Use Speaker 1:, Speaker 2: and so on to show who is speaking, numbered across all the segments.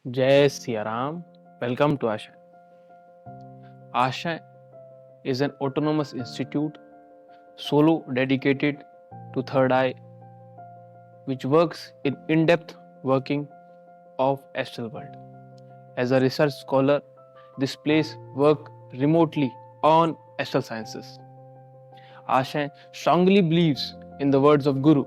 Speaker 1: Jai Siya Ram. Welcome to Asha. Asha is an autonomous institute solo dedicated to third eye, which works in-depth working of astral world. As a research scholar, this place work remotely on astral sciences. Asha strongly believes in the words of Guru,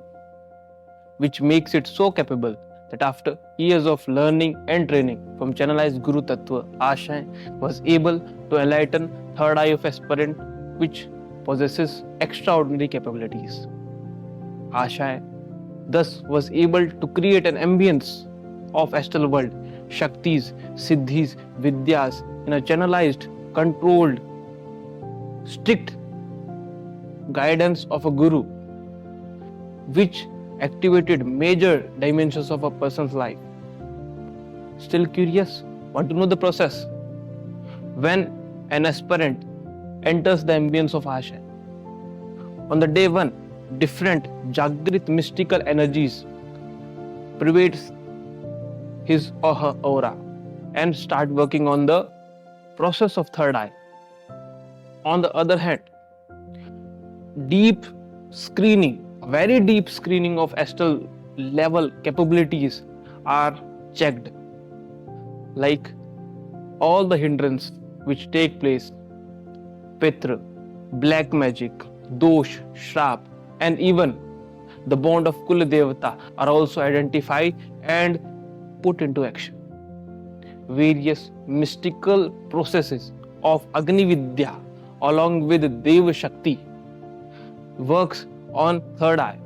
Speaker 1: which makes it so capable that after years of learning and training from channelized Guru Tattva, Asha was able to enlighten third eye of aspirant, which possesses extraordinary capabilities. Asha thus was able to create an ambience of astral world, Shaktis, Siddhis, Vidyas in a channelized, controlled, strict guidance of a Guru, which activated major dimensions of a person's life. Still curious? Want to know the process? When an aspirant enters the ambience of Asha, on the day one, different Jagrit mystical energies pervades his or her aura and start working on the process of third eye. On the other hand, deep screening, very deep screening of astral level capabilities are checked, like all the hindrance which take place, pitra, black magic, dosh, shrap, and even the bond of Kula Devata are also identified and put into action. Various mystical processes of Agni Vidya along with Deva Shakti works on third eye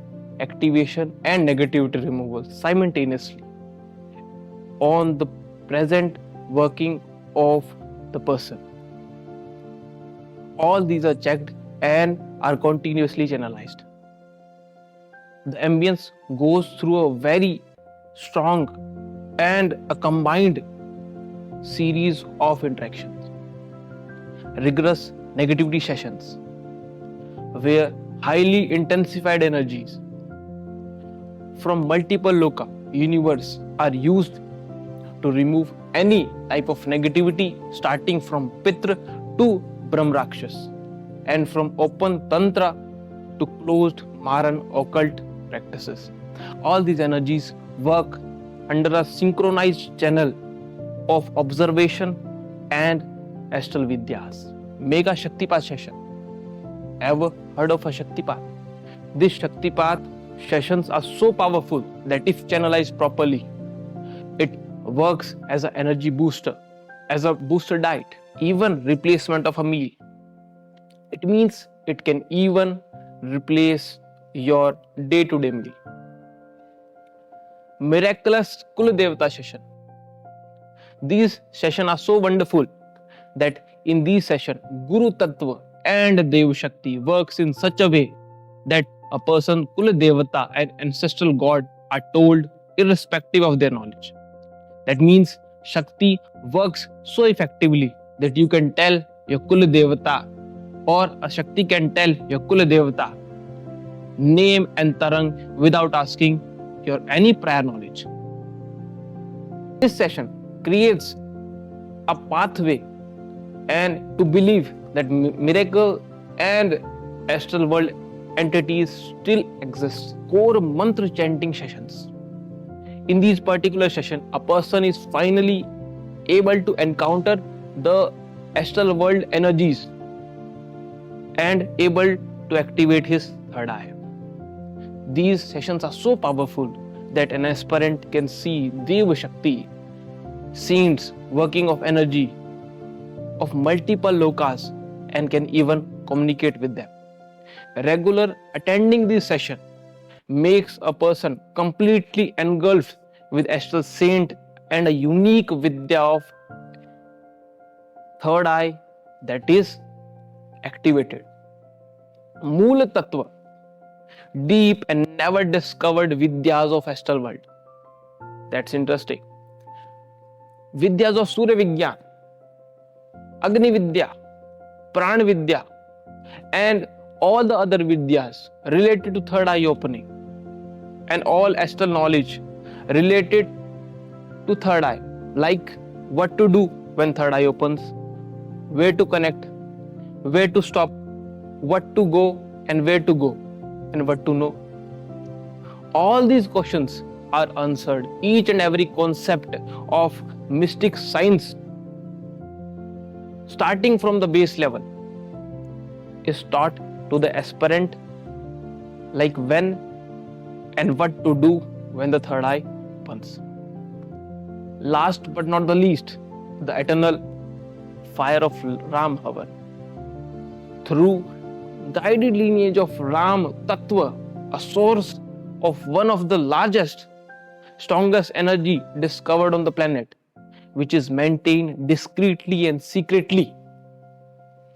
Speaker 1: activation and negativity removal simultaneously on the present working of the person. All these are checked and are continuously channelized. The ambience goes through a very strong and a combined series of interactions, rigorous negativity sessions, where highly intensified energies from multiple loka universe are used to remove any type of negativity starting from Pitra to Brahmrakshas and from open Tantra to closed Maran occult practices. All these energies work under a synchronized channel of observation and astral vidyas. Mega Shaktipat session. Ever heard of a Shaktipat? These Shaktipat sessions are so powerful that if channelized properly, it works as an energy booster, as a booster diet, even replacement of a meal. It means it can even replace your day-to-day meal. Miraculous Kula Devata session. These sessions are so wonderful that in these sessions, Guru Tattva and Dev Shakti works in such a way that a person, Kula Devata and ancestral god are told irrespective of their knowledge. That means Shakti works so effectively that you can tell your Kula Devata or a Shakti can tell your Kula Devata name and tarang without asking your any prior knowledge. This session creates a pathway and to believe that miracle and astral world entities still exist. Core mantra chanting sessions. In these particular sessions, a person is finally able to encounter the astral world energies and able to activate his third eye. These sessions are so powerful that an aspirant can see Deva Shakti, saints working of energy of multiple lokas and can even communicate with them. Regular attending this session makes a person completely engulfed with astral saint and a unique vidya of third eye that is activated. Moola Tattva, deep and never discovered vidyas of astral world. That's interesting. Vidyas of Surya Vigyan, Agni Vidya, Pran Vidya, and all the other vidyas related to third eye opening and all astral knowledge related to third eye like what to do when third eye opens, where to connect, where to stop, what to go and where to go, and what to know. All these questions are answered. Each and every concept of mystic science, starting from the base level, is taught to the aspirant, like when and what to do when the third eye opens. Last but not the least, the eternal fire of Ram Havan. Through guided lineage of Ram Tattva, a source of one of the largest, strongest energy discovered on the planet, which is maintained discreetly and secretly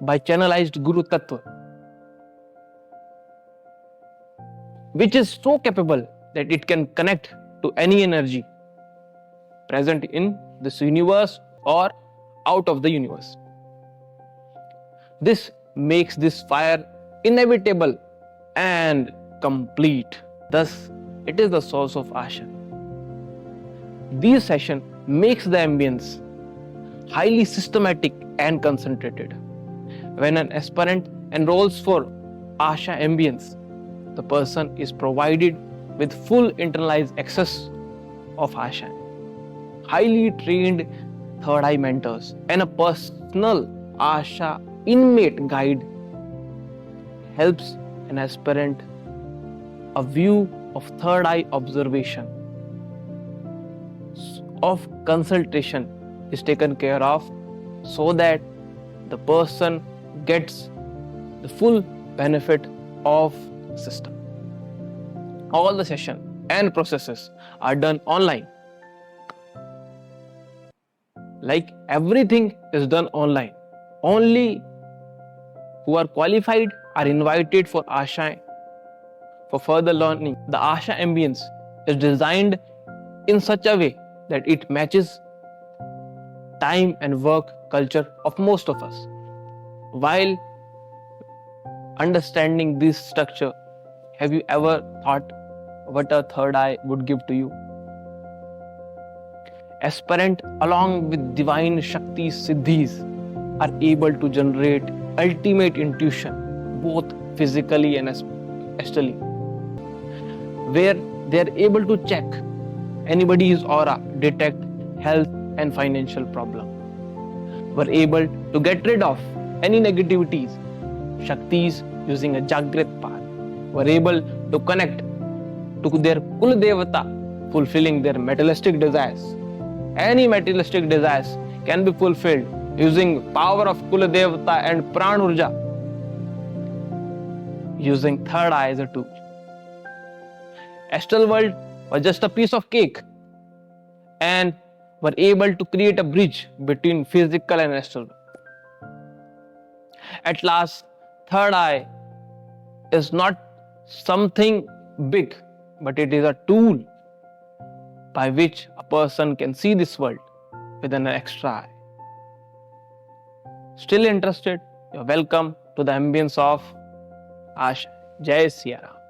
Speaker 1: by channelized Guru Tattva, which is so capable that it can connect to any energy present in this universe or out of the universe. This makes this fire inevitable and complete. Thus, it is the source of Asha. This session makes the ambience highly systematic and concentrated. When an aspirant enrolls for Asha ambience, the person is provided with full internalized access of Asha, highly trained third eye mentors, and a personal Asha inmate guide helps an aspirant a view of third eye observation, of consultation is taken care of, so that the person gets the full benefit of the system. All the session and processes are done online. Like everything is done online. Only who are qualified are invited for Asha for further learning. The Asha ambience is designed in such a way that it matches time and work culture of most of us. While understanding this structure, have you ever thought what a third eye would give to you? Aspirant along with divine Shaktis Siddhis are able to generate ultimate intuition, both physically and astrally, where they are able to check anybody's aura, detect health and financial problem. Were able to get rid of any negativities. Shaktis using a Jagrat path were able to connect to their Kul Devata, fulfilling their materialistic desires. Any materialistic desires can be fulfilled using power of Kul Devata and Pran Urja, using third eye as a tool. Astral world was just a piece of cake and were able to create a bridge between physical and astral. At last, third eye is not something big, but it is a tool by which a person can see this world with an extra eye. Still interested? You're welcome to the ambience of Asha. Jai Siya Ram.